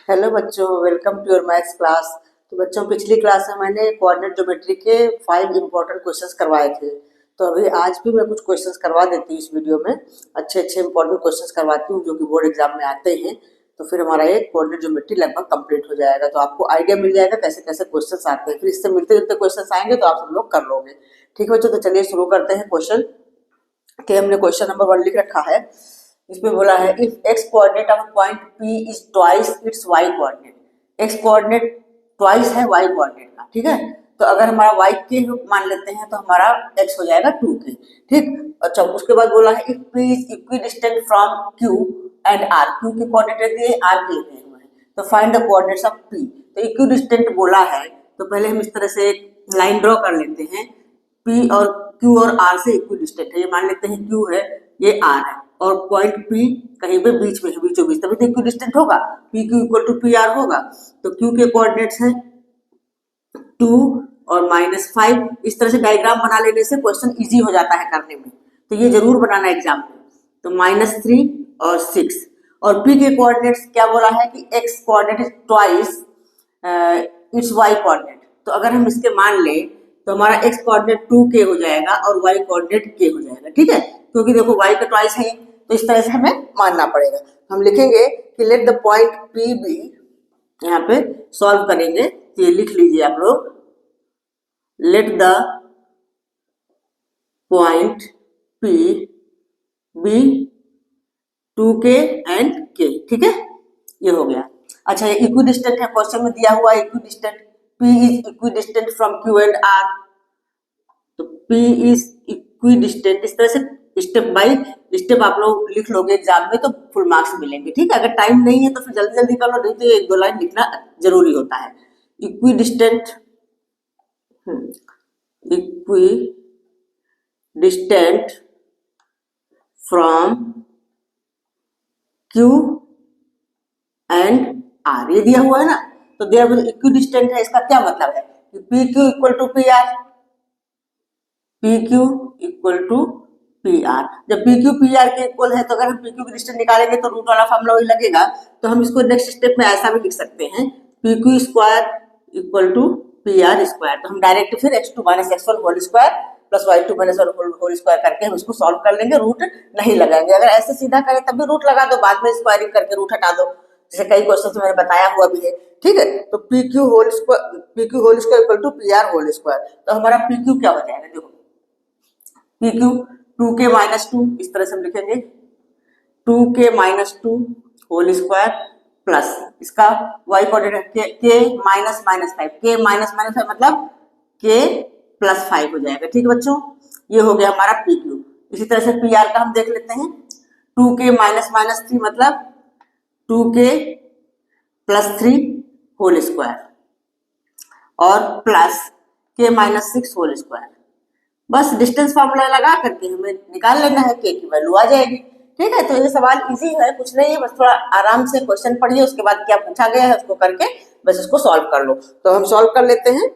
Hello बच्चों, welcome to your maths class. तो बच्चों, पिछली क्लास में मैंने कोऑर्डिनेट ज्योमेट्री के 5 इंपॉर्टेंट क्वेश्चंस करवाए थे। तो अभी आज भी मैं कुछ क्वेश्चंस करवा देती हूँ इस वीडियो में। अच्छे अच्छे इंपॉर्टेंट क्वेश्चंस करवाती हूँ जो कि बोर्ड एग्जाम में आते हैं। तो फिर हमारा ये कोऑर्डिनेट ज्योमेट्री लगभग कंप्लीट हो जाएगा। तो आपको आइडिया मिल जाएगा कैसे कैसे क्वेश्चन आते हैं। फिर इससे मिलते जुलते क्वेश्चन आएंगे तो आप सब लोग कर लोगे। ठीक है बच्चों, तो चलिए शुरू करते हैं क्वेश्चन के। हमने क्वेश्चन नंबर 1 लिख रखा है। इसमें बोला है if X coordinate of point P is twice its Y coordinate. X coordinate twice है वाई कोऑर्डिनेट का, ठीक है। तो अगर हमारा वाई के मान लेते हैं तो हमारा एक्स हो जाएगा 2k, ठीक। अच्छा, उसके बाद बोला है if P is equidistant from Q and R. Q के कोऑर्डिनेट दिए, आर के दिए हुए हैं, तो find the coordinates of P. तो इक्वी डिस्टेंट बोला है तो पहले हम इस तरह से एक लाइन ड्रॉ कर लेते हैं। पी और क्यू और आर से इक्वी डिस्टेंट है, ये मान लेते हैं क्यू है, ये आर है, और पॉइंट पी कहीं पे बीच में है, बीचों बीच, तभी तो इक्वी डिस्टेंट होगा। P Q equal to P R होगा। तो क्यू के कोऑर्डिनेट्स हैं 2 और -5। इस तरह से डायग्राम बना लेने से क्वेश्चन इजी हो जाता है करने में। तो ये जरूर बनाना एग्जाम में। तो -3 और 6। और पी के कोऑर्डिनेट्स क्या बोला है कि X coordinate is twice its Y coordinate. तो अगर हम इसके मान लें तो हमारा एक्स कोऑर्डिनेट 2k हो जाएगा और वाई कोऑर्डिनेट k हो जाएगा, ठीक है। क्योंकि देखो वाई का ट्वाइस है, तो इस तरह से हमें मानना पड़ेगा। हम लिखेंगे कि let the point P be, यहाँ पे सॉल्व करेंगे तो ये लिख लीजिए आप लोग, let the point P be 2k and k, ठीक है, ये हो गया। अच्छा, ये इक्वी डिस्टेंट है, क्वेश्चन में दिया हुआ है equi distant. P is equidistant from Q and R। तो P इज इक्वी डिस्टेंट, इस तरह से स्टेप बाय स्टेप आप लोग लिख लोगे एग्जाम में तो फुल मार्क्स मिलेंगे, ठीक है। अगर टाइम नहीं है तो फिर जल्दी जल्दी कर लो, नहीं तो एक दो लाइन लिखना जरूरी होता है। Equi distant, equi distant from Q and R, ये दिया हुआ है ना। तो दिया हुआ इक्वी डिस्टेंट है, इसका क्या मतलब है कि P Q equal to P R. P Q equal to P R. जब पी क्यू पी आर के इक्वल है तो अगर हम पी क्यू की डिस्टेंस निकालेंगे तो रूट वाला फॉर्मूला वही लगेगा। तो हम इसको नेक्स्ट स्टेप में ऐसा भी लिख सकते हैं, P Q square equal to P R square. तो हम डायरेक्ट फिर x2 minus x1 whole square plus y2 minus whole square करके हम इसको सॉल्व कर लेंगे, रूट नहीं लगाएंगे। अगर ऐसे सीधा करें तब भी रूट लगा दो, बाद में स्क्वायरिंग करके रूट हटा दो, जैसे कई क्वेश्चन मैंने बताया हुआ भी है, ठीक है। तो P Q whole square equal to P R whole square. तो हमारा पी क्यू क्या हो जाएगा, देखो पी क्यू 2k माइनस 2, इस तरह से हम लिखेंगे 2k minus 2 whole square plus इसका y coordinate k minus minus 5, k minus minus 5 मतलब k प्लस 5 हो जाएगा, ठीक है बच्चों। ये हो गया हमारा पी क्यू। इसी तरह से पी आर का हम देख लेते हैं, 2k माइनस माइनस 3 मतलब 2k प्लस 3 होल स्क्वायर और plus k minus 6 whole square. बस डिस्टेंस फार्मूला लगा करके हमें निकाल लेना है, k की वैल्यू आ जाएगी, ठीक है। तो ये सवाल इजी है, कुछ नहीं है, बस थोड़ा आराम से क्वेश्चन पढ़िए, उसके बाद क्या पूछा गया है उसको करके बस इसको सॉल्व कर लो। तो हम सॉल्व कर लेते हैं।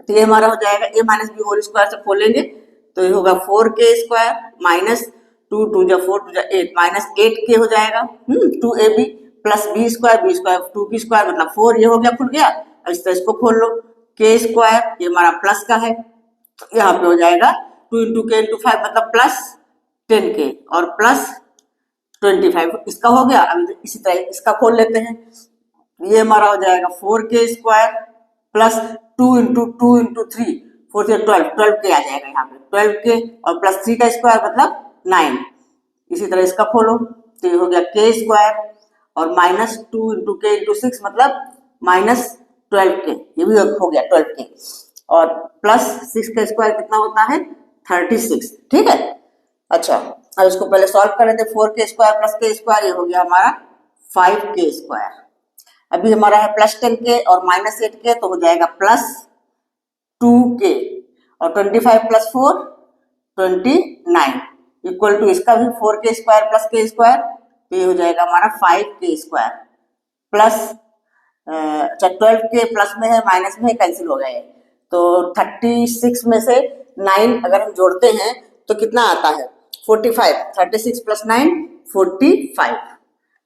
तो ये हमारा हो जाएगा a minus B whole square से खोलेंगे तो ये होगा 4k स्क्वायर माइनस 2 2 जा 4 2 जा 8 माइनस 8k हो जाएगा 2ab प्लस बी स्क्वायर 2 की स्क्वायर मतलब 4, ये हो गया खुल गया। अब इस तरह इसको खोल लो, k स्क्वायर ये हमारा प्लस का है, यहाँ पे हो जाएगा 2 इंटू के इंटू 5 मतलब प्लस 10k और प्लस 25, इसका हो गया। अब इसी तरह इसका खोल लेते हैं, ये हमारा हो जाएगा 4k स्क्वायर प्लस 2 इंटू 3 4 से 12k आ जाएगा यहाँ पे 12k और प्लस 3 का स्क्वायर मतलब 9। इसी तरह इसका खोलो तो ये हो गया k स्क्वायर और माइनस 2 इंटू के इंटू 6 मतलब माइनस 12k, ये भी हो गया 12k और प्लस 6 का स्क्वायर कितना होता है 36, ठीक है। अच्छा, अब इसको पहले सॉल्व कर लेते हैं। 4k square plus k square ये हो गया हमारा 5k स्क्वायर। अभी हमारा है प्लस 10k और माइनस 8k तो हो जाएगा प्लस 2k और 25 प्लस 4 29 इक्वल टू इसका भी 4k square plus k square तो ये हो जाएगा हमारा 5k square plus 12k plus में है माइनस में कैंसिल हो गए तो 36 में से 9 अगर हम जोड़ते हैं तो कितना आता है 45, 36 प्लस 9 45,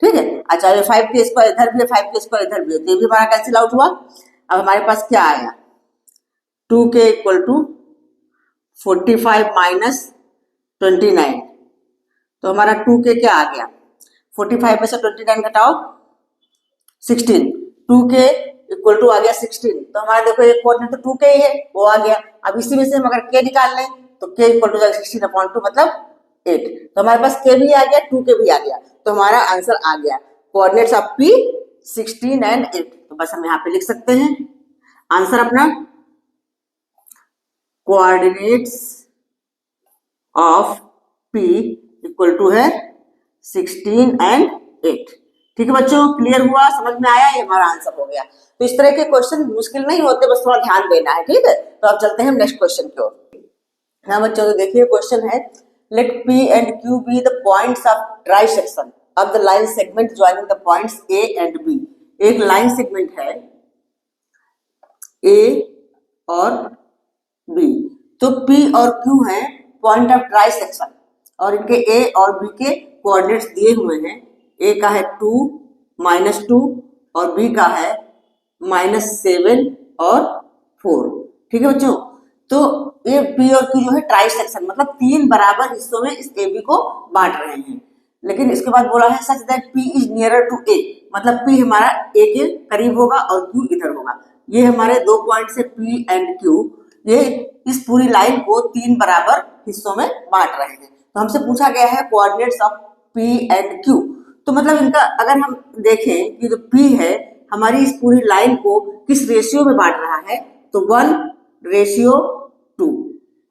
ठीक है। अच्छा, ये 5k² इधर भी है, 5k² इधर भी है, तो ये भी हमारा कैंसिल आउट हुआ। अब हमारे पास क्या आया, 2k इक्वल टू 45 माइनस 29। तो हमारा 2k क्या आ गया, 45 में से 29 घटाओ 16, 2k इक्वल टू आ गया 16। तो हमारा देखो एक कोऑर्डिनेट तो 2k ही है, वो आ गया। अब इसी में से हम अगर k निकाल लें तो k इक्वल टू 16/2 मतलब 8। तो हमारे पास k भी आ गया, 2k भी आ गया, तो हमारा आंसर आ गया कोऑर्डिनेट्स ऑफ p 16 एंड 8। तो बस हम यहाँ पे लिख सकते हैं आंसर अपना, coordinates of p equal to है 16 एंड 8। ठीक है बच्चों, क्लियर हुआ, समझ में आया, ये हमारा आंसर हो गया। तो इस तरह के क्वेश्चन मुश्किल नहीं होते, बस थोड़ा ध्यान देना है। ठीक है, तो अब चलते हैं नेक्स्ट क्वेश्चन की ओर। हाँ बच्चों, तो देखिए क्वेश्चन है, let P and Q be the points of trisection of the line segment joining the points A and B। एक लाइन सेगमेंट है A और B, तो P और Q है पॉइंट ऑफ ट्राई सेक्शन, और इनके A और B के कोऑर्डिनेट्स दिए हुए हैं। A का है 2, -2 और B का है -7 और 4। ठीक है बच्चों, तो ये P और Q जो है ट्राई सेक्शन मतलब 3 बराबर हिस्सों में इस AB को बांट रहे हैं। लेकिन इसके बाद बोला है such that P is nearer to A, मतलब P हमारा A के करीब होगा और Q इधर होगा। ये हमारे दो पॉइंट से P एंड Q, ये इस पूरी लाइन को 3 बराबर हिस्सों में बांट रहे हैं। तो हमसे पूछा गया है coordinates of P and Q। तो मतलब इनका अगर हम देखें कि जो P है हमारी इस पूरी लाइन को किस रेशियो में बांट रहा है, तो 1:2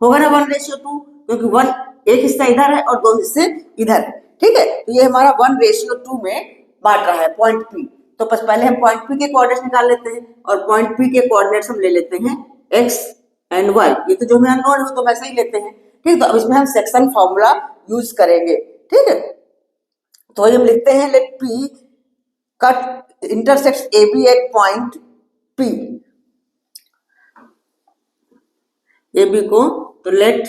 होगा ना, 1:2, क्योंकि 1 एक हिस्सा इधर है और 2 हिस्से इधर है। ठीक है, तो ये हमारा 1:2 में बांट रहा है पॉइंट P। तो पहले हम पॉइंट P के कोऑर्डिनेट्स निकाल लेते हैं, और पॉइंट P के कोऑर्डिनेट्स हम ले लेते हैं x एंड y। ये तो जो हमें अननोन है तो वैसे ही लेते हैं। ठीक, तो अब इसमें हम सेक्शन फॉर्मूला यूज करेंगे। ठीक है, तो हम लिखते हैं let P cut intersects AB at point P। AB को तो लेट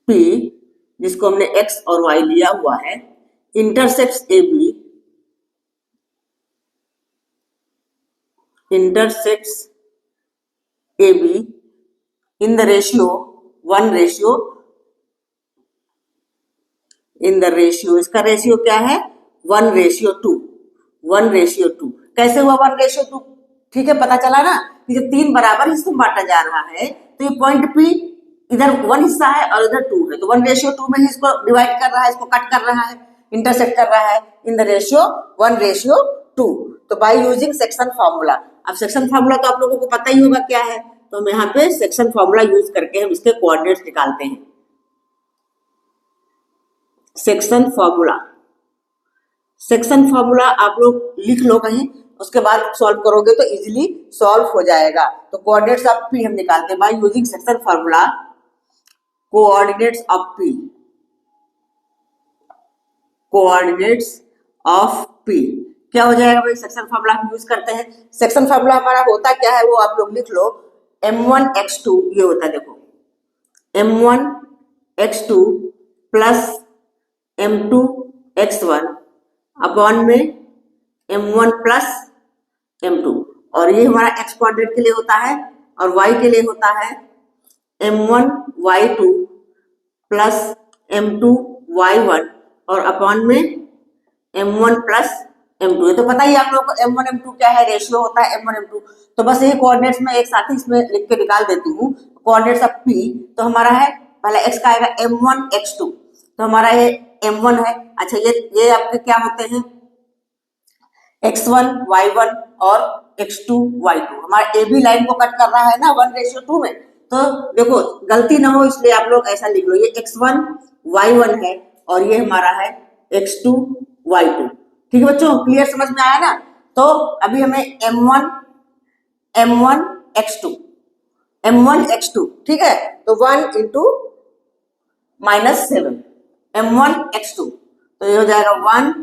P, जिसको हमने x और y लिया हुआ है, intersects AB in the ratio 1:, in the ratio, इसका रेशियो क्या है 1:2, 1:2। कैसे हुआ 1:2? ठीक है, पता चला ना कि जब 3 बराबर हिस्सों में बांटा जा रहा है तो ये पॉइंट P इधर 1 हिस्सा है और इधर 2 है, तो 1:2 में ही इसको डिवाइड कर रहा है, इसको कट कर रहा है, इंटरसेक्ट कर रहा है इन द रेशियो 1:2। तो बाय यूजिंग सेक्शन फॉर्मूला, अब सेक्शन फॉर्मूला तो आप लोगों को पता ही होगा क्या है, तो हम यहाँ पे सेक्शन फॉर्मूला यूज करके हम इसके कोऑर्डिनेट्स निकालते हैं। सेक्शन फॉर्मूला आप लोग लिख लो कहीं, उसके बाद सॉल्व करोगे तो इजीली सॉल्व हो जाएगा। तो कोऑर्डिनेट्स ऑफ P हम निकालते हैं by using section formula, coordinates of P क्या हो जाएगा भाई, सेक्शन फॉर्मूला हम यूज करते हैं। सेक्शन फॉर्मूला हमारा होता क्या है वो आप लोग लिख लो, m1x2 ये होता है, देखो m1x2 प्लस m2x1 अपॉन में m1 प्लस m2, और ये हमारा x कोऑर्डिनेट के लिए होता है और y के लिए होता है m1y2 प्लस m2y1 और अपॉन में m1 प्लस m2। ये तो पता ही आप लोगों को m1 m2 क्या है, रेशियो होता है m1 m2। तो बस ये कोऑर्डिनेट्स में एक साथ ही इसमें लिख के निकाल देती हूँ। कोऑर्डिनेट्स ऑफ P तो हमारा है, पहले x का आएगा m1x2, तो हमारा ये m1 है। अच्छा, ये आपके क्या होते हैं x1 y1 और x2 y2। हमारा AB लाइन को कट कर रहा है ना 1:2 में, तो देखो गलती ना हो इसलिए आप लोग ऐसा लिख लो, ये x1 y1 है और ये हमारा है x2 y2। ठीक है बच्चों, क्लियर, समझ में आया ना। तो अभी हमें m1x2 ठीक है, तो 1 into -7 m1x2, तो ये हो जाएगा 1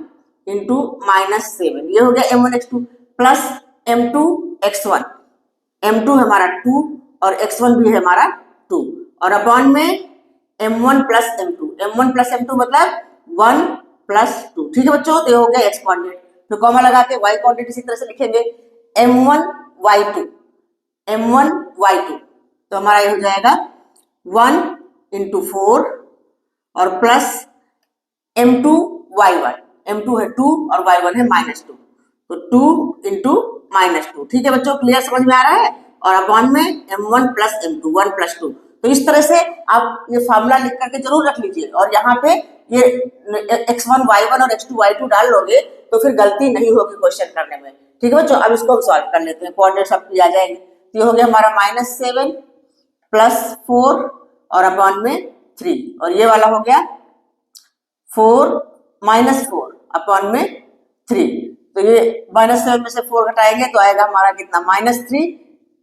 into -7, ये हो गया m1x2 प्लस m2x1, m2 हमारा 2 और x1 भी है हमारा 2, और अपॉन में m1 प्लस m2 मतलब 1 +2। ठीक है बच्चों, तो ये हो गया x कोऑर्डिनेट। फिर कॉमा लगा के y कोऑर्डिनेट इसी तरह से लिखेंगे m1 y2, m1 y2, तो हमारा ये हो जाएगा 1 × 4 और प्लस m2 y1, m2 है 2 और y1 है -2, तो 2 × -2। ठीक है बच्चों, क्लियर, समझ में आ रहा है। और अपॉन में m1 + m2, 1 + 2। तो इस तरह से आप ये फार्मूला लिख करके जरूर रख लीजिए, और यहाँ पे ये x1 y1 और x2 y2 डाल लोगे तो फिर गलती नहीं होगी क्वेश्चन करने में। ठीक है बच्चों, अब इसको हम सॉल्व कर लेते हैं, कोऑर्डिनेट सब आ जाएंगे। तो ये हो गया हमारा -7 + 4 और अपॉन में 3, और ये वाला हो गया 4 -4 अपॉन में 3। तो ये -7 में से 4 घटाएंगे तो आएगा हमारा कितना, -3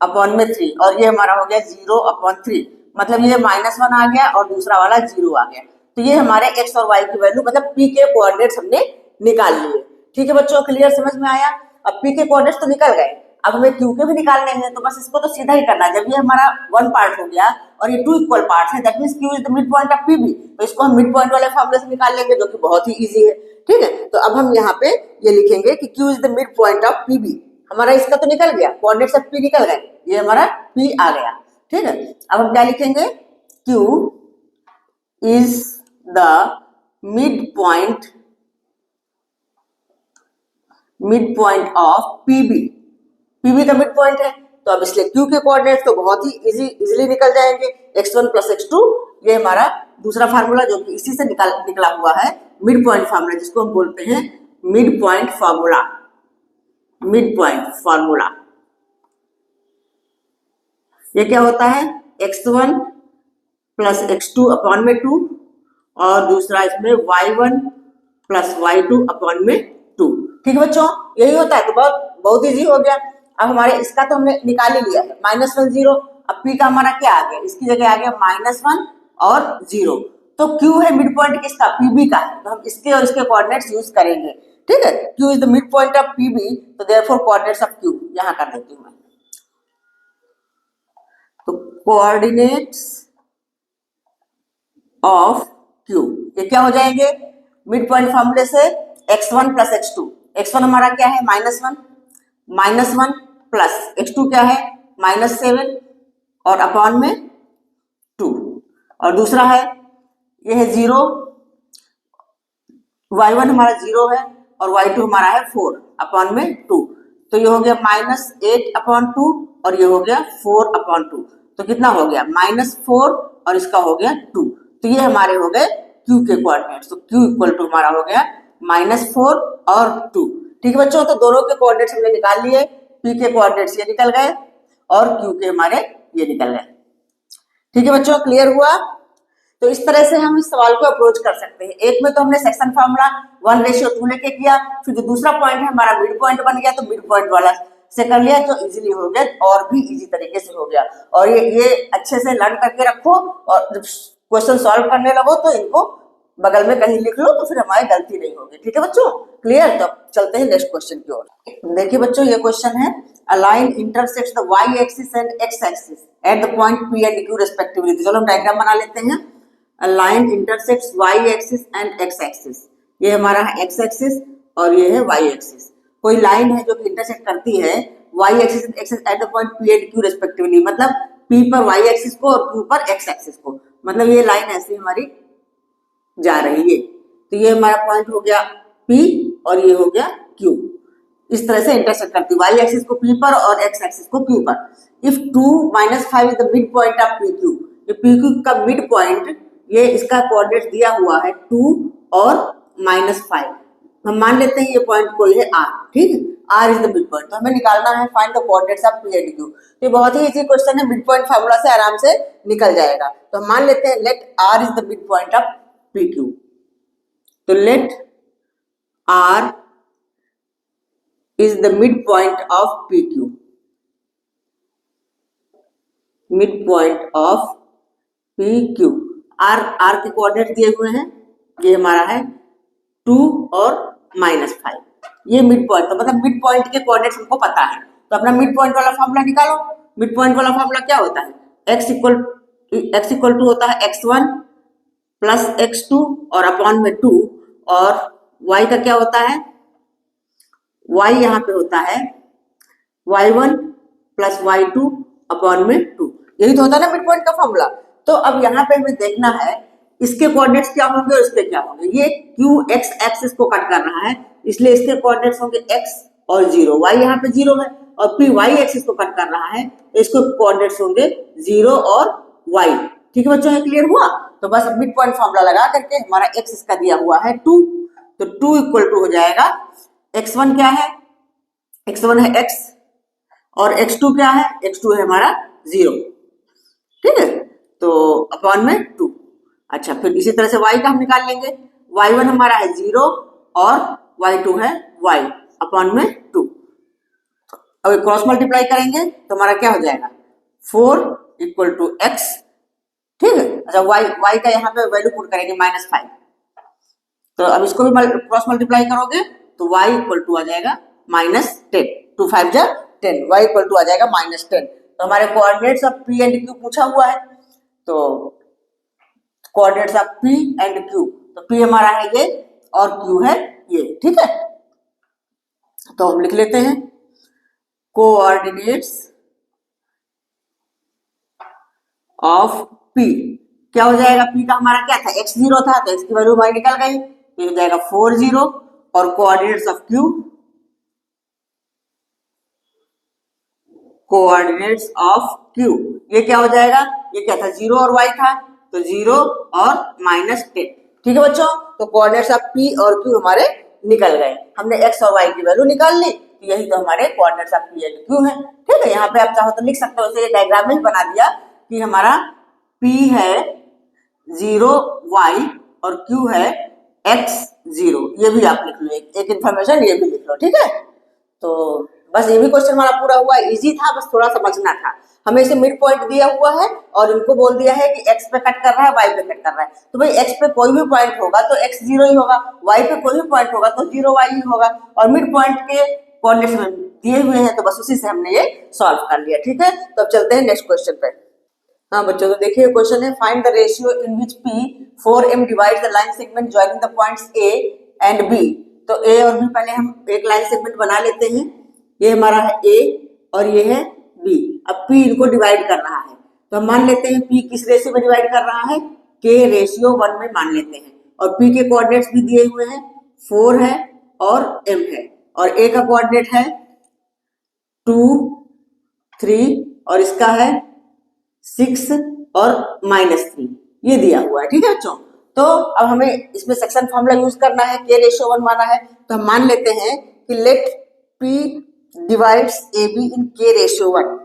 अपॉन में 3, और ये हमारा हो गया 0/3, मतलब ये -1 आ गया और दूसरा वाला 0 आ गया। तो ये हमारे x और y की वैल्यू, मतलब p के कोऑर्डिनेट्स हमने निकाल लिए। ठीक है बच्चों, क्लियर, समझ में आया। अब p के कोऑर्डिनेट्स तो निकल गए, अब हमें q के भी निकालने हैं, तो बस इसको तो सीधा ही करना है। जब ये हमारा 1 पार्ट हो गया और ये 2 इक्वल पार्ट है, that means q is the midpoint of pb, तो इसको हम मिड पॉइंट वाले फार्मूले से निकाल लेंगे, जो कि बहुत ही इजी है। ठीक है, तो अब हम यहाँ पे ये लिखेंगे कि q is the midpoint of pb। हमारा इसका तो निकल गया, कोऑर्डिनेट्स ऑफ p निकल गए, ये हमारा p आ गया। ठीक है, अब हम क्या लिखेंगे, q is the midpoint of PB. PB का मिड पॉइंट है, तो अब इसलिए क्यू के कोऑर्डिनेट्स तो बहुत ही इजीली निकल जाएंगे, x1 + x2। ये हमारा दूसरा फार्मूला जो कि इसी से निकला हुआ है, मिड पॉइंट फार्मूला, जिसको हम बोलते हैं mid point formula. Mid point formula ये क्या होता है, x1 + x2 अपॉन में 2, और दूसरा इसमें y1 + y2 अपॉन में 2। ठीक है बच्चों, यही होता है, तो बहुत इजी हो गया। अब हमारे इसका तो हमने निकाल ही लिया है, -1 0, अब p का हमारा क्या आ गया, इसकी जगह आ गया -1 और 0, तो q है मिड पॉइंट किसका, pb का है, तो हम इसके और इसके कोऑर्डिनेट्स यूज करेंगे। ठीक है, q is the midpoint of pb, तो देयरफॉर कोऑर्डिनेट्स ऑफ q यहां कर देती हूं मैं। तो कोऑर्डिनेट्स ऑफ q ये क्या हो जाएंगे, मिड पॉइंट फार्मूले से x1 + x2, x1 हमारा क्या है, -1 प्लस x2 क्या है, -7 और अपॉन में 2, और दूसरा है ये है 0, y1 हमारा 0 है और y2 हमारा है 4 अपॉन में 2, तो ये हो गया -8/2 और ये हो गया 4/2, तो कितना हो गया, -4 और इसका हो गया 2, तो ये हमारे हो गए q के कोऑर्डिनेट्स। तो q = हमारा हो गया -4 और 2। ठीक है बच्चों, तो दोनों के कोऑर्डिनेट्स हमने निकाल लिए, p के कोऑर्डिनेट्स ये निकल गए और q के हमारे ये निकल गए। ठीक है बच्चों, क्लियर हुआ। तो इस तरह से हम इस सवाल को अप्रोच कर सकते हैं। एक में तो हमने सेक्शन फार्मूला 1:2 लेके किया, फिर जो दूसरा पॉइंट है हमारा मिड पॉइंट बन गया, तो मिड पॉइंट वाला से कर लिया, जो इजीली हो गया, और भी इजी तरीके से हो गया। और ये अच्छे से लर्न करके रखो, और जब क्वेश्चन सॉल्व करने लगो तो इनको बगल में कहीं लिख लो, तो फिर हमारी गलती नहीं होगी। ठीक है बच्चों, क्लियर। तो चलते हैं नेक्स्ट क्वेश्चन की ओर। देखिए बच्चों, ये क्वेश्चन है, a line intersects the y axis and x axis at the point p and q respectively. तो चलो हम डायग्राम बना लेते हैं। A line intersects y axis and x axis, ये हमारा है x एक्सिस और ये है y एक्सिस। कोई लाइन है जो कि इंटरसेक्ट करती है y axis and x axis at the point p and q respectively, मतलब p पर y एक्सिस को और q पर x एक्सिस को, मतलब ये लाइन ऐसी हमारी जा रही है। तो ये हमारा पॉइंट हो गया P और ये हो गया Q। इस तरह से इंटरसेक्ट करती है, y एक्सिस को P पर और x एक्सिस को Q पर। If 2 - 5 is the midpoint of PQ, ये PQ का मिड पॉइंट, ये इसका कोऑर्डिनेट दिया हुआ है 2 और -5। हम मान लेते हैं ये पॉइंट कोई है R, ठीक है, R is the mid point. तो हमें निकालना है find the coordinates of P and Q। ये बहुत ही इजी क्वेश्चन है, मिड पॉइंट फार्मूला से आराम से निकल जाएगा। तो हम मान लेते हैं let R is the midpoint of PQ। तो let R is the midpoint of PQ, midpoint of PQ। R के कोऑर्डिनेट दिए हुए हैं, ये हमारा है 2 और -5, ये मिड पॉइंट, तो मतलब मिड पॉइंट के कोऑर्डिनेट्स हमको पता है। तो अपना मिड पॉइंट वाला फॉर्मूला निकालो। मिड पॉइंट वाला फॉर्मूला क्या होता है, x इक्वल टू होता है x1 + x2 और अपॉन में 2, और y का क्या होता है, y यहाँ पे होता है y1 प्लस y2 अपॉन में 2। यही तो होता है ना मिड पॉइंट का फॉर्मूला। तो अब यहाँ पे हमें देखना है इसके कोऑर्डिनेट्स क्या होंगे और इसके क्या होंगे। ये क्यू एक्स एक्सिस को कट कर रहा है, इसलिए इसके कोऑर्डिनेट्स होंगे x और 0, y यहाँ पे 0 है, और p y एक्सिस को कट कर रहा है, इसको कोऑर्डिनेट्स होंगे 0 और y। ठीक है बच्चों, ये क्लियर हुआ। तो बस मिड पॉइंट फॉर्मूला लगा करके हमारा x इसका दिया हुआ है 2, तो 2 इक्वल टू हो जाएगा x1 क्या है, x1 है x, और x2 क्या है, x2 है हमारा 0। ठीक है, तो अपॉन में 2। अच्छा, फिर इसी तरह से y का हम निकाल लेंगे, y1 हमारा है 0 और y2 है y अपॉन में 2। अब क्रॉस मल्टीप्लाई करेंगे तो हमारा क्या हो जाएगा 4 इक्वल टू x। ठीक है, अच्छा y का यहाँ पे वैल्यू पुट करेंगे -5, तो अब इसको भी क्रॉस मल्टीप्लाई करोगे तो y इक्वल टू आ जाएगा -10, 2 5 जा 10, y इक्वल टू आ जाएगा -10। तो हमारे coordinates of p and q पूछा हुआ है, तो coordinates of p and q, तो p हमारा है ये और q है ये। ठीक है, तो हम लिख लेते हैं कोऑर्डिनेट्स ऑफ p। क्या हो जाएगा, p का हमारा क्या था, x0 था, तो x की वैल्यू हमारी निकल गई, तो हो जाएगा 4 0। और coordinates of q, coordinates of q ये क्या हो जाएगा, ये क्या था 0 और y था, तो 0 और -10। ठीक है बच्चों, तो कोऑर्डिनेट्स ऑफ p और q हमारे निकल गए, हमने x और y की वैल्यू निकाल ली, तो यही तो हमारे coordinates of p and q है। ठीक है, यहाँ पे आप चाहो तो लिख सकते हो, इसे ये डायग्राम में बना दिया कि हमारा p है 0 y और q है x0, ये भी आप लिख लो, एक इन्फॉर्मेशन ये भी लिख लो। ठीक है, तो बस ये भी क्वेश्चन हमारा पूरा हुआ, इजी था, बस थोड़ा समझना था। हमें इसे मिड पॉइंट दिया हुआ है और इनको बोल दिया है कि x पे कट कर रहा है, y पे कट कर रहा है, तो भाई x पे कोई भी पॉइंट होगा तो x 0 ही होगा, y पे कोई भी पॉइंट होगा तो 0 y ही होगा, और मिड पॉइंट के कोऑर्डिनेट्स दिए हुए हैं, तो बस उसी से हमने ये सॉल्व कर लिया। ठीक है, तो अब चलते हैं नेक्स्ट क्वेश्चन पे। हाँ बच्चों, तो देखिए क्वेश्चन है, find the ratio in which p 4m divides the line segment joining the points a and b। तो a और b पहले हम एक लाइन सेगमेंट बना लेते हैं, ये हमारा है a और ये है b। अब p इनको डिवाइड कर रहा है, तो हम मान लेते हैं p किस रेशियो में डिवाइड कर रहा है, k रेशियो 1 में मान लेते हैं, और p के कोऑर्डिनेट्स भी दिए हुए हैं, 4 है और m है, और a का कोऑर्डिनेट है 2 3 और इसका है 6 और -3, ये दिया हुआ है। ठीक है बच्चों, तो अब हमें इसमें सेक्शन फॉर्मूला यूज करना है, k रेशियो 1 माना है, तो हम मान लेते हैं कि लेट p डिवाइड्स ab इन k रेशियो 1।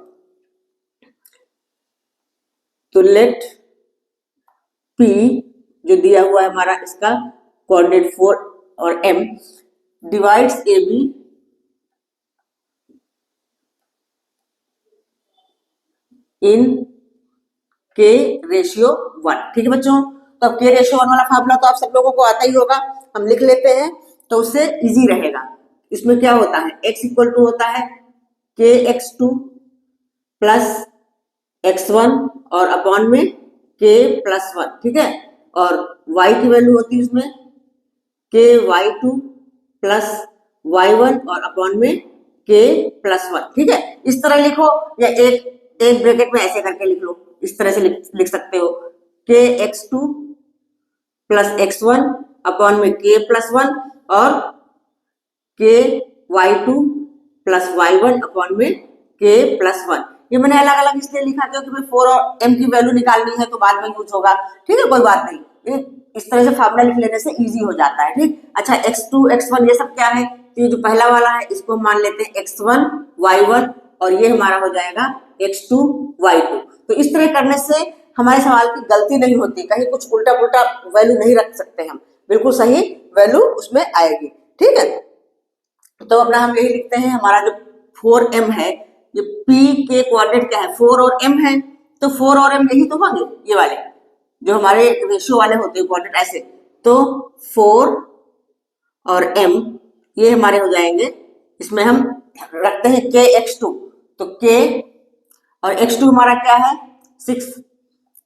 तो लेट p जो दिया हुआ है हमारा, इसका कोऑर्डिनेट 4 और m डिवाइड्स ab इन k रेशियो 1। ठीक है बच्चों, तो अब k रेशियो 1 वाला फार्मूला तो आप सब लोगों को आता ही होगा, हम लिख लेते हैं तो उससे इजी रहेगा। इसमें क्या होता है, x इक्वल टू होता है kx2 प्लस x1 और अपॉन में k प्लस 1। ठीक है, और y की वैल्यू होती है इसमें ky2 प्लस y1 और अपॉन में k प्लस 1। ठीक है, इस तरह लिखो, या एक ब्रैकेट में ऐसे करके लिख लो, इस तरह से लिख सकते हो kx2 प्लस x1 अपॉन में k प्लस 1 और ky2 प्लस y1 अपॉन में k प्लस 1। ये मैंने अलग अलग इसलिए लिखा क्योंकि भाई 4 और m की वैल्यू निकालनी है, तो बाद में यूज होगा। ठीक है, कोई बात नहीं, ये इस तरह से फार्मूला लिख लेने से इजी हो जाता है। ठीक, अच्छा x2 x1 ये सब क्या है, तो ये जो पहला वाला है इसको हम मान लेते हैं x1 y1, और ये हमारा हो जाएगा x2 y2। तो इस तरह करने से हमारे सवाल की गलती नहीं होती, कहीं कुछ उल्टा पुल्टा वैल्यू नहीं रख सकते हम, बिल्कुल सही वैल्यू उसमें आएगी। ठीक है, तो अपना हम यही लिखते हैं, हमारा जो 4m है, ये p के कोऑर्डिनेट क्या है, 4 और m है, तो 4 और m यही तो होंगे, ये वाले जो हमारे रेशियो वाले होते हैं कोऑर्डिनेट ऐसे, तो 4 और m ये हमारे हो जाएंगे, इसमें हम रखते हैं kx2, तो k और x2 हमारा क्या है 6,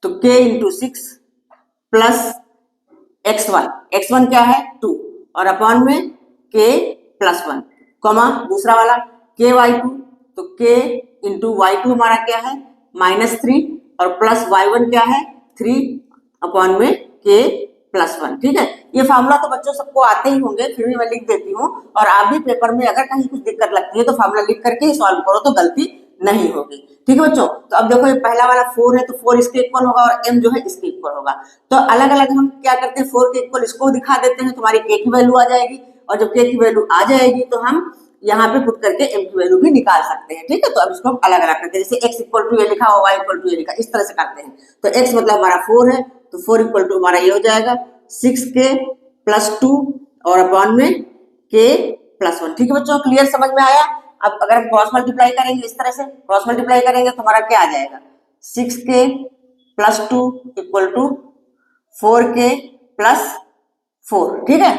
तो k इंटू 6 प्लस x1 क्या है 2, और अपॉन में k प्लस 1, कॉमा दूसरा वाला k y2, तो k इंटू y2 हमारा क्या है -3 और प्लस y1 क्या है 3 अपॉन में k प्लस 1। ठीक है, ये फार्मूला तो बच्चों सबको आते ही होंगे, फिर भी मैं लिख देती हूँ, और आप भी पेपर में अगर कहीं कुछ दिक्कत लगती है तो फार्मूला लिख करके ही सॉल्व करो तो गलती नहीं होगी। ठीक है बच्चों, तो अब देखो ये पहला वाला 4 है तो 4 इसके इक्वल होगा और m जो है इसके इक्वल होगा, तो अलग अलग हम क्या करते हैं 4 के इक्वल इसको दिखा देते हैं, तुम्हारी k की वैल्यू आ जाएगी, और जब k की वैल्यू आ जाएगी तो हम यहाँ पे पुट करके m की वैल्यू भी निकाल सकते हैं। ठीक है, तो अब इसको हम अलग अलग करते हैं, जैसे x इक्वल टू ये लिखा और y इक्वल टू ये लिखा, इस तरह से करते हैं। तो x मतलब हमारा 4 है तो 4 इक्वल टू हमारा ये हो जाएगा 6k प्लस 2 और अपॉन में k प्लस 1। ठीक है बच्चों, क्लियर समझ में आया। अब अगर हम क्रॉस मल्टीप्लाई करेंगे, इस तरह से क्रॉस मल्टीप्लाई करेंगे तो हमारा क्या आ जाएगा 6k plus 2 equal to 4k plus 4। ठीक है,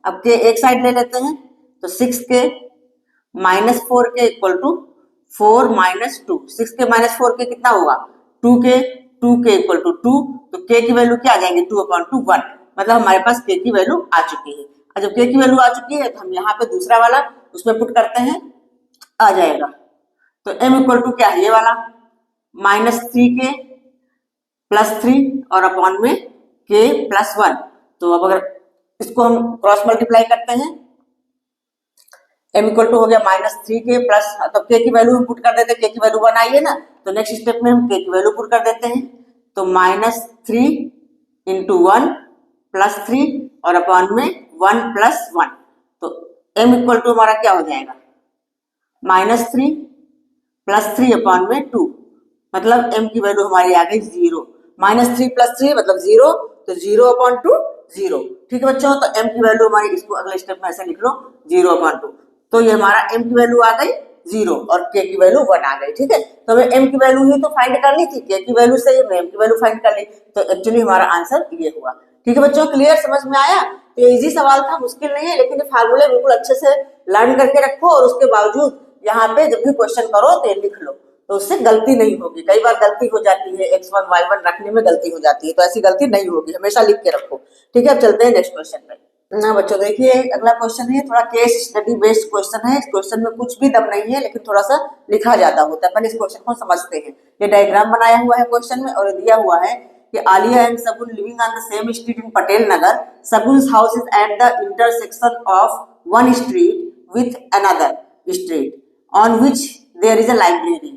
अब k एक साइड ले लेते हैं तो 6k minus 4k equal to 4 minus 2, 6k minus 4k कितना होगा 2k, 2k इक्वल टू 2, तो k की वैल्यू क्या आ जाएंगे 2 अपॉन 2 1, मतलब हमारे पास k की वैल्यू आ चुकी है। और जब k की वैल्यू आ चुकी है तो हम यहाँ पे दूसरा वाला उसमें पुट करते हैं, आ जाएगा तो m इक्वल टू क्या है ये वाला -3k प्लस 3 और अपॉन में k प्लस 1। तो अब अगर इसको हम क्रॉस मल्टीप्लाई करते हैं m इक्वल टू हो गया -3k प्लस, तो k की वैल्यू हम पुट कर देते हैं, k की वैल्यू 1 आई है ना, तो नेक्स्ट स्टेप में हम k की वैल्यू पुट कर देते हैं, तो -3 इंटू 1 प्लस 3 और अपॉन में 1 प्लस 1, तो m इक्वल टू हमारा क्या हो जाएगा -3 प्लस 3 अपॉन में 2, मतलब m की वैल्यू हमारी आ गई 0, -3 प्लस 3 मतलब 0, तो 0 अपॉन 2 0। ठीक है बच्चों, तो m की वैल्यू हमारी, इसको अगले स्टेप में ऐसे लिख लो 0 अपॉन 2, तो ये हमारा m की वैल्यू आ गई 0 और k की वैल्यू 1 आ गई। ठीक है, तो हमें m की वैल्यू ही तो फाइंड करनी थी, k की वैल्यू से हमने m की वैल्यू फाइंड कर ली, तो एक्चुअली हमारा आंसर ये हुआ। ठीक है बच्चों, क्लियर समझ में आया। तो इजी सवाल था, मुश्किल नहीं है, लेकिन ये फार्मूले बिल्कुल अच्छे से लर्न करके रखो और उसके बावजूद यहाँ पे जब भी क्वेश्चन करो तो लिख लो, तो उससे गलती नहीं होगी। कई बार गलती हो जाती है, x1 y1 रखने में गलती हो जाती है, तो ऐसी गलती नहीं होगी, हमेशा लिख के रखो। ठीक है, अब चलते हैं नेक्स्ट क्वेश्चन पे ना बच्चों। देखिए अगला क्वेश्चन है, थोड़ा केस स्टडी बेस्ड क्वेश्चन है, इस क्वेश्चन में कुछ भी दम नहीं है, लेकिन थोड़ा सा लिखा ज्यादा होता है। पहले इस क्वेश्चन को समझते हैं। ये डायग्राम बनाया हुआ है क्वेश्चन में, और दिया हुआ है कि Alia and Sagun living on the same street in Patel Nagar, Sagun's house is at the intersection of one street with another street on which there is a library.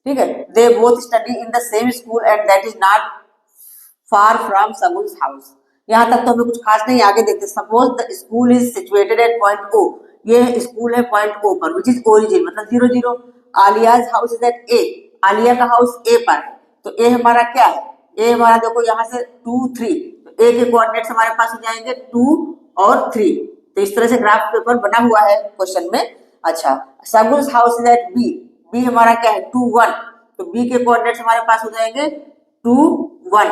ठीक है, they both study in the same school and that is not far from Sagun's house. यहाँ तक तो हमें कुछ खास नहीं, आगे देखते। Suppose the school is situated at point O, ये स्कूल है पॉइंट O पर, which is origin मतलब 0 0. आलिया's house is at A, Alia का हाउस A पर है, तो A हमारा क्या है, A हमारा देखो यहाँ से 2 3, तो A के कोऑर्डिनेट्स हमारे पास हो जाएंगे 2 और 3, तो इस तरह से ग्राफ पेपर बना हुआ है क्वेश्चन में। अच्छा, Sagun's house is at B, B हमारा क्या है 2 1, तो बी के कोऑर्डिनेट्स हमारे पास हो जाएंगे 2 1,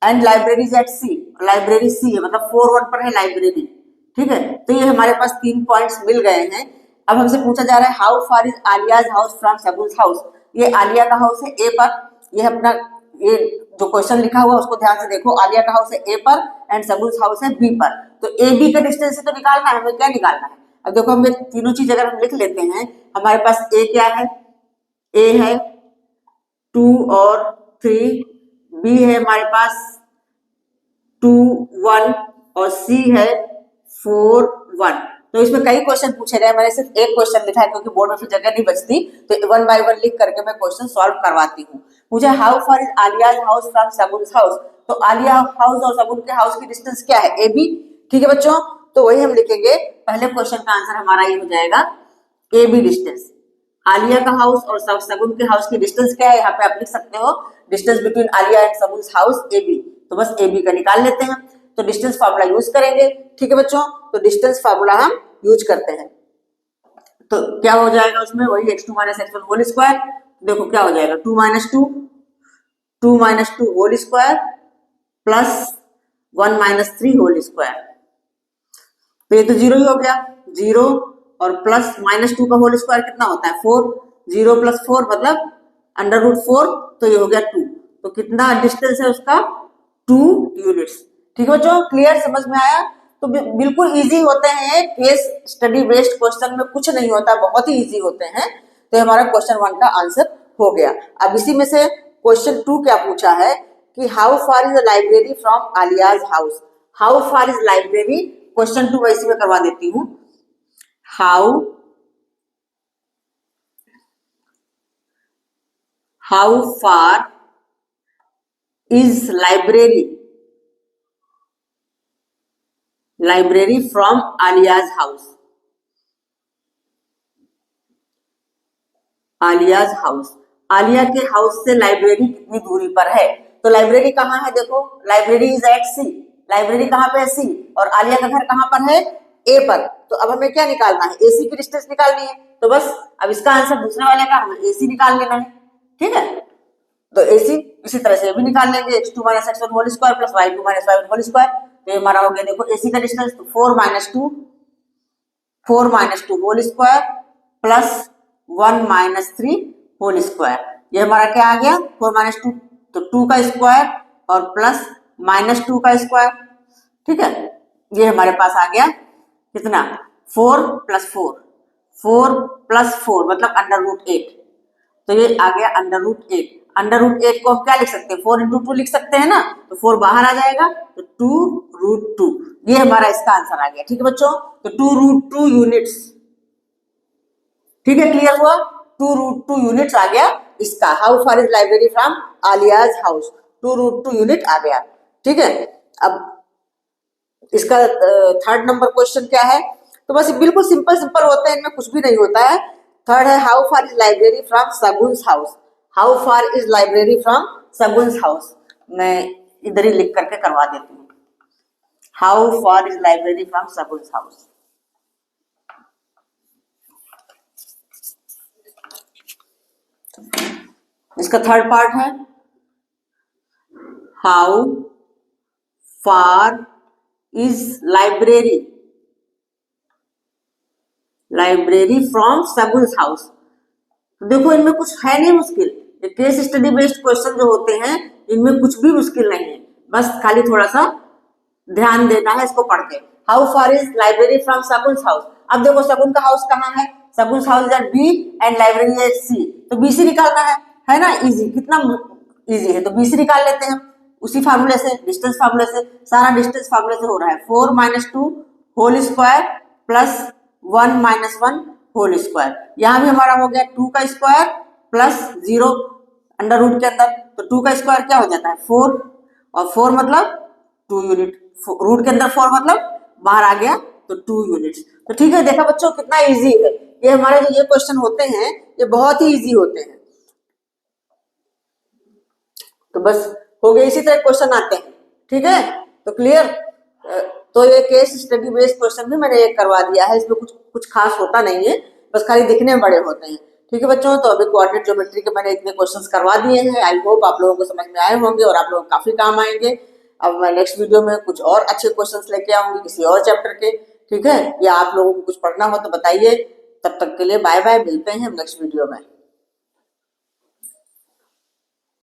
and library is at C, library C है मतलब 4 1 पर है लाइब्रेरी। ठीक है, तो ये हमारे पास 3 पॉइंट्स मिल गए हैं। अब हमसे पूछा जा रहा है how far is Alia's house from Sagun's house, ये आलिया का हाउस है ए पर, ये अपना ये जो क्वेश्चन लिखा हुआ उसको ध्यान से देखो, आलिया का हाउस है ए पर एंड सगुन्स हाउस है बी पर, तो ए बी का डिस्टेंस से तो निकालना है, हमें क्या निकालना है। अब देखो हम तीनों चीज अगर हम लिख लेते हैं, हमारे पास ए क्या है, ए है 2 और 3, बी है हमारे पास 2 1 और सी है 4 1। तो इसमें कई क्वेश्चन पूछे गए, मैंने सिर्फ एक क्वेश्चन लिखा है क्योंकि बोर्ड में फिर जगह नहीं बचती, तो 1 बाय 1 लिख करके मैं क्वेश्चन सॉल्व करवाती हूँ। मुझे how far is Alia's house from Sagun's house, तो आलिया हाउस और सगुन के हाउस की डिस्टेंस क्या है ए बी। ठीक है बच्चों, तो वही हम लिखेंगे, पहले क्वेश्चन का आंसर हमारा ये हो जाएगा ए बी डिस्टेंस। आलिया का हाउस और सगुन के हाउस की डिस्टेंस क्या है, यहाँ पे आप लिख सकते हो distance between Alia and Sagun's house A B, तो बस ए बी का निकाल लेते हैं, तो डिस्टेंस फार्मूला यूज करेंगे। ठीक है बच्चों, तो डिस्टेंस फार्मूला हम यूज करते हैं, तो क्या हो जाएगा उसमें वही x2 - x1 होल स्क्वायर। देखो क्या हो जाएगा 2 - 2 2 - 2 whole square plus 1 - 3 whole square, तो ये तो 0 ही हो गया, 0 और प्लस -2 का होल स्क्वायर कितना होता है 4, 0 + 4 मतलब √4, तो ये हो गया 2, तो कितना डिस्टेंस है उसका 2 यूनिट्स। ठीक है बच्चों, क्लियर समझ में आया। तो बिल्कुल इजी होते हैं। केस स्टडी बेस्ड क्वेश्चन में कुछ नहीं होता, बहुत ही इजी होते हैं। तो हमारा क्वेश्चन 1 का आंसर हो गया। अब इसी में से क्वेश्चन 2 क्या पूछा है कि how far is the library from Alia's house. How far is library, question 2 मैं इसी में करवा देती हूँ। How far is library from Alia's house. Alia's house, Alia के हाउस से लाइब्रेरी कितनी दूरी पर है। तो लाइब्रेरी कहाँ है, देखो library is at C, library कहाँ पे है सी, और आलिया का घर कहाँ पर है ए पर। तो अब हमें क्या निकालना है, एसी की डिस्टेंस निकालनी है। तो बस अब इसका आंसर दूसरे वाले का हमें एसी निकाल लेना है, ठीक है। तो एसी इसी तरह से भी निकाल लेंगे, x2 minus x1 whole square plus y2 minus y1 whole square. तो ये हमारा हो गया, देखो एसी का distance 4 minus 2 whole square plus 1 minus 3 whole square. ये हमारा क्या आ गया, 4 माइनस 2 तो 2 का स्क्वायर और प्लस माइनस 2 का स्क्वायर, ठीक है। ये हमारे पास आ गया कितना, 4 प्लस 4 मतलब √8। तो ये आ गया √8। √8 को हम क्या लिख सकते हैं, 4 इंटू 2 लिख सकते हैं ना, तो 4 बाहर आ जाएगा तो 2√2। ये हमारा इसका आंसर आ गया, ठीक है बच्चों। तो 2√2 यूनिट्स, ठीक है, क्लियर हुआ। 2√2 यूनिट्स आ गया इसका। How far is library from Alia's house, 2√2 unit आ गया, ठीक है। अब इसका थर्ड नंबर क्वेश्चन क्या है, तो बस बिल्कुल सिंपल होते हैं, इनमें कुछ भी नहीं होता है। थर्ड है how far is library from Shagun's house. How far is library from Shagun's house, मैं इधर ही लिख करके करवा देती हूँ। How far is library from Shagun's house. इसका थर्ड पार्ट है how far is library from Shagun's house. तो देखो इनमें कुछ है नहीं मुश्किल, ये केस स्टडी बेस्ड क्वेश्चन जो होते हैं इनमें कुछ भी मुश्किल नहीं है, बस खाली थोड़ा सा ध्यान देना है इसको पढ़ के। How far is library from Shagun's house. अब देखो शगुन का हाउस कहाँ है, Shagun's house at B and library at C. तो बीसी निकालना है ना, इजी, कितना इजी है। तो बीसी निकाल लेते हैं उसी फार्मूले से, डिस्टेंस फार्मूले से, सारा डिस्टेंस फार्मूले से हो रहा है। 4 minus 2 whole square plus 1 minus 1 whole square. यहाँ भी हमारा हो गया 2 का स्क्वायर प्लस 0 अंडर रूट के अंदर। तो 2 का स्क्वायर क्या हो जाता है 4, और 4 मतलब 2 यूनिट, रूट के अंदर 4 मतलब बाहर आ गया तो 2 यूनिट्स। तो ठीक है, देखा बच्चों कितना इजी है। ये हमारे जो ये क्वेश्चन होते हैं ये बहुत ही इजी होते हैं। तो बस हो गया, इसी तरह क्वेश्चन आते हैं, ठीक है। तो क्लियर, तो ये केस स्टडी बेस्ड क्वेश्चन भी मैंने एक करवा दिया है, इसमें कुछ खास होता नहीं है, बस खाली दिखने में बड़े होते हैं, ठीक है बच्चों। तो अभी कोऑर्डिनेट ज्योमेट्री के मैंने इतने क्वेश्चंस करवा दिए हैं, आई होप आप लोगों को समझ में आए होंगे और आप लोगों को काफी काम आएंगे। अब मैं नेक्स्ट वीडियो में कुछ और अच्छे क्वेश्चंस लेके आऊंगी किसी और चैप्टर के, ठीक है। या आप लोगों को कुछ पढ़ना हो तो बताइए। तब तक के लिए बाय बाय, मिलते हैं नेक्स्ट वीडियो में।